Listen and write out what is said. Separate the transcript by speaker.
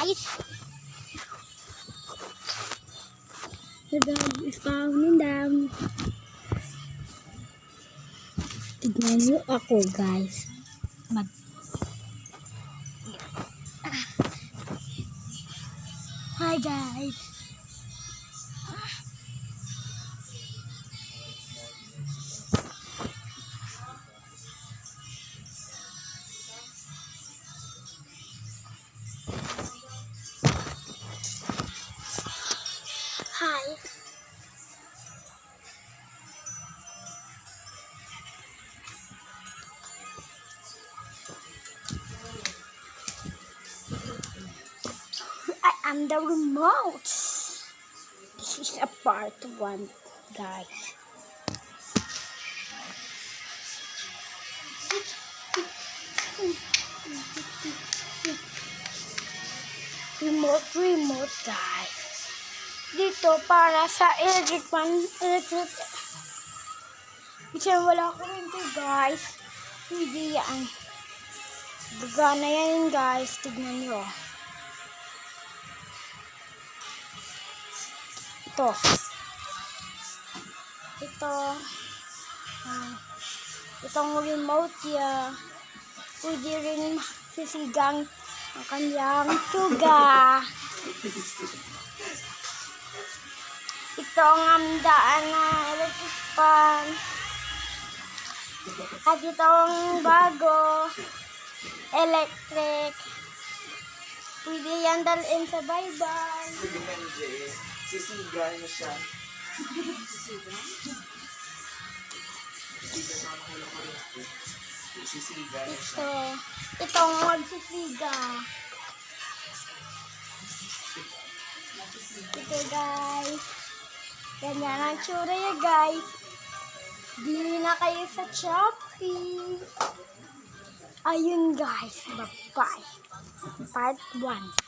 Speaker 1: guys. Spawnin down. Tignan nyo ako guys. Hi guys. Hi. I am the remote. This is a part 1, guys. Remote, guys. Dito para sa electric fan, kasi wala ko rin to, guys. Hindi yan. Gagana yan, guys. Tignan nyo. Itong remote ya. Pwede rin sisigang ang kanyang suga. Ito ang amdaan na electric fan. At ito ang bago electric. Pwede yan dalhin sa baybay.
Speaker 2: Sisigan mo siya.
Speaker 1: Ito ang magsisiga. Ito guys. Ganyan ang tsura ya guys. Bili na kayo sa Shopee. Ayun guys. Bye-bye. Part 1.